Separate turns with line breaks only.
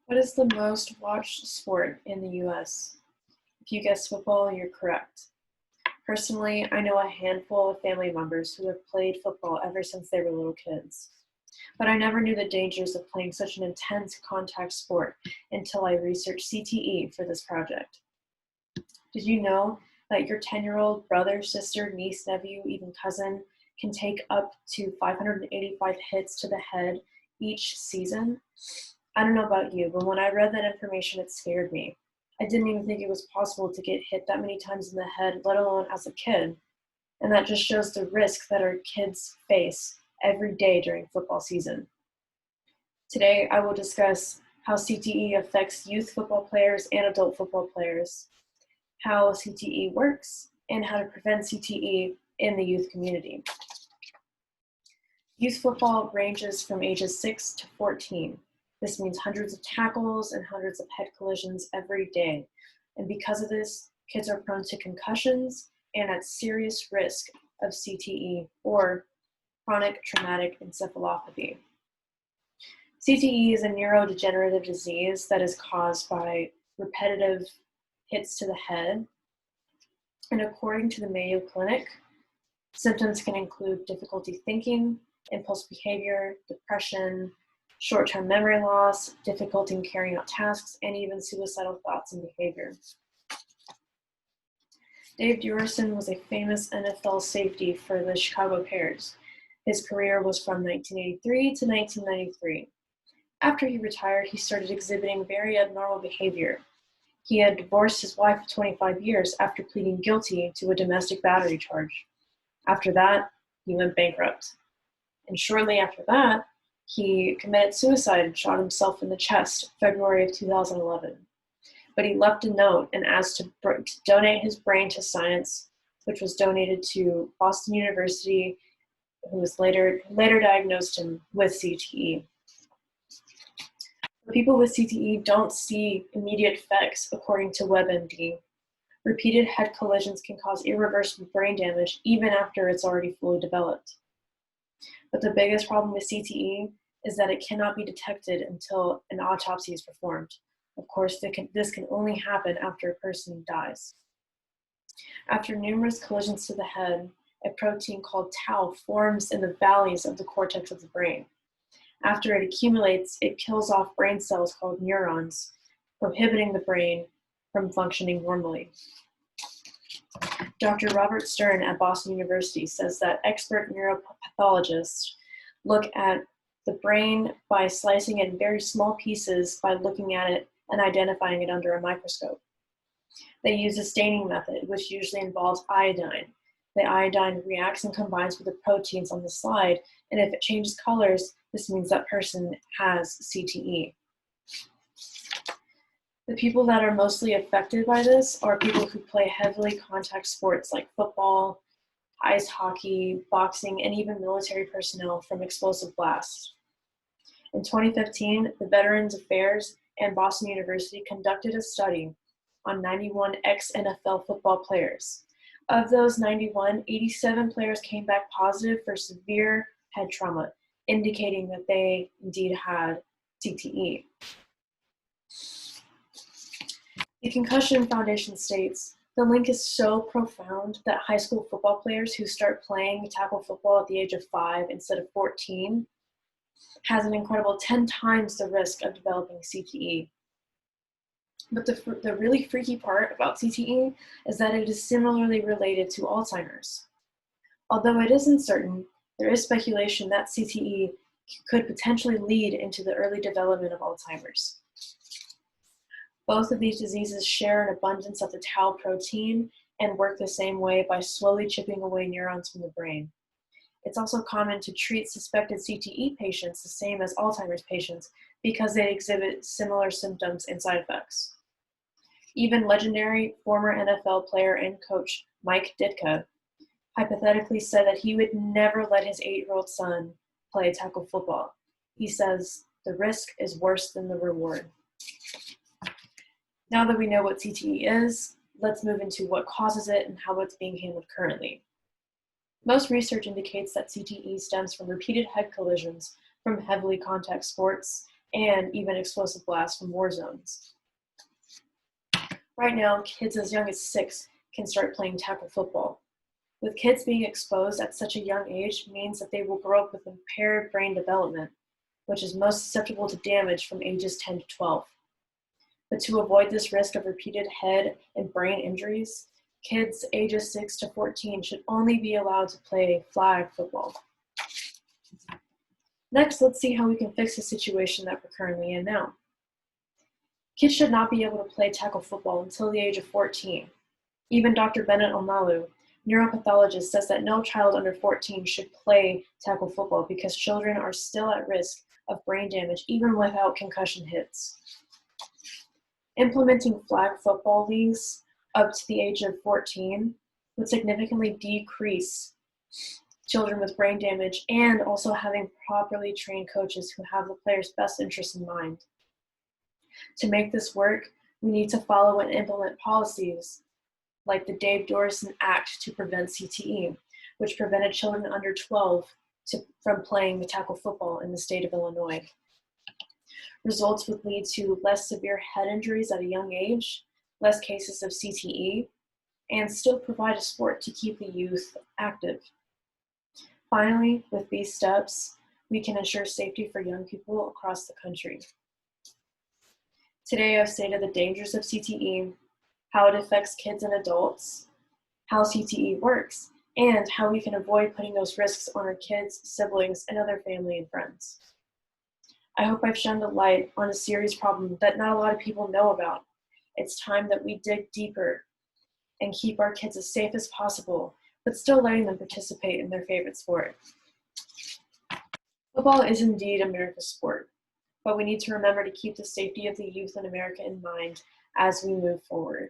What is the most watched sport in the US? If you guessed football, you're correct. Personally, I know a handful of family members who have played football ever since they were little kids. But I never knew the dangers of playing such an intense contact sport until I researched CTE for this project. Did you know that your 10-year-old brother, sister, niece, nephew, even cousin can take up to 585 hits to the head each season? I don't know about you, but when I read that information, it scared me. I didn't even think it was possible to get hit that many times in the head, let alone as a kid. And that just shows the risk that our kids face every day during football season. Today, I will discuss how CTE affects youth football players and adult football players, how CTE works, and how to prevent CTE in the youth community. Youth football ranges from ages 6 to 14. This means hundreds of tackles and hundreds of head collisions every day. And because of this, kids are prone to concussions and at serious risk of CTE or chronic traumatic encephalopathy. CTE is a neurodegenerative disease that is caused by repetitive hits to the head. And according to the Mayo Clinic, symptoms can include difficulty thinking, impulse behavior, depression, short-term memory loss, difficulty in carrying out tasks, and even suicidal thoughts and behavior. Dave Duerson was a famous NFL safety for the Chicago Bears. His career was from 1983 to 1993. After he retired, he started exhibiting very abnormal behavior. He had divorced his wife of 25 years after pleading guilty to a domestic battery charge. After that, he went bankrupt. And shortly after that, he committed suicide and shot himself in the chest, February of 2011. But he left a note and asked to donate his brain to science, which was donated to Boston University, who was later diagnosed him with CTE. People with CTE don't see immediate effects, according to WebMD. Repeated head collisions can cause irreversible brain damage even after it's already fully developed. But the biggest problem with CTE is that it cannot be detected until an autopsy is performed. Of course, this can only happen after a person dies. After numerous collisions to the head, a protein called tau forms in the valleys of the cortex of the brain. After it accumulates, it kills off brain cells called neurons, prohibiting the brain from functioning normally. Dr. Robert Stern at Boston University says that expert neuropathologists look at the brain by slicing it in very small pieces by looking at it and identifying it under a microscope. They use a staining method, which usually involves iodine. The iodine reacts and combines with the proteins on the slide, and if it changes colors, this means that person has CTE. The people that are mostly affected by this are people who play heavily contact sports like football, ice hockey, boxing, and even military personnel from explosive blasts. In 2015, the Veterans Affairs and Boston University conducted a study on 91 ex-NFL football players. Of those 91, 87 players came back positive for severe head trauma, indicating that they indeed had CTE. The Concussion Foundation states, the link is so profound that high school football players who start playing tackle football at the age of 5 instead of 14 has an incredible 10 times the risk of developing CTE. But the really freaky part about CTE is that it is similarly related to Alzheimer's. Although it isn't certain, there is speculation that CTE could potentially lead into the early development of Alzheimer's. Both of these diseases share an abundance of the tau protein and work the same way by slowly chipping away neurons from the brain. It's also common to treat suspected CTE patients the same as Alzheimer's patients because they exhibit similar symptoms and side effects. Even legendary former NFL player and coach Mike Ditka hypothetically said that he would never let his 8-year-old son play tackle football. He says, the risk is worse than the reward. Now that we know what CTE is, let's move into what causes it and how it's being handled currently. Most research indicates that CTE stems from repeated head collisions from heavily contact sports and even explosive blasts from war zones. Right now, kids as young as 6 can start playing tackle football. With kids being exposed at such a young age means that they will grow up with impaired brain development, which is most susceptible to damage from ages 10 to 12. But to avoid this risk of repeated head and brain injuries, kids ages 6 to 14 should only be allowed to play flag football. Next, let's see how we can fix the situation that we're currently in now. Kids should not be able to play tackle football until the age of 14. Even Dr. Bennett Omalu, neuropathologist, says that no child under 14 should play tackle football because children are still at risk of brain damage even without concussion hits. Implementing flag football leagues up to the age of 14 would significantly decrease children with brain damage and also having properly trained coaches who have the player's best interests in mind. To make this work, we need to follow and implement policies like the Dave Dorison Act to prevent CTE, which prevented children under 12 from playing tackle football in the state of Illinois. Results would lead to less severe head injuries at a young age, less cases of CTE, and still provide a sport to keep the youth active. Finally, with these steps, we can ensure safety for young people across the country. Today, I've stated the dangers of CTE, how it affects kids and adults, how CTE works, and how we can avoid putting those risks on our kids, siblings, and other family and friends. I hope I've shined a light on a serious problem that not a lot of people know about. It's time that we dig deeper and keep our kids as safe as possible, but still letting them participate in their favorite sport. Football is indeed America's sport, but we need to remember to keep the safety of the youth in America in mind as we move forward.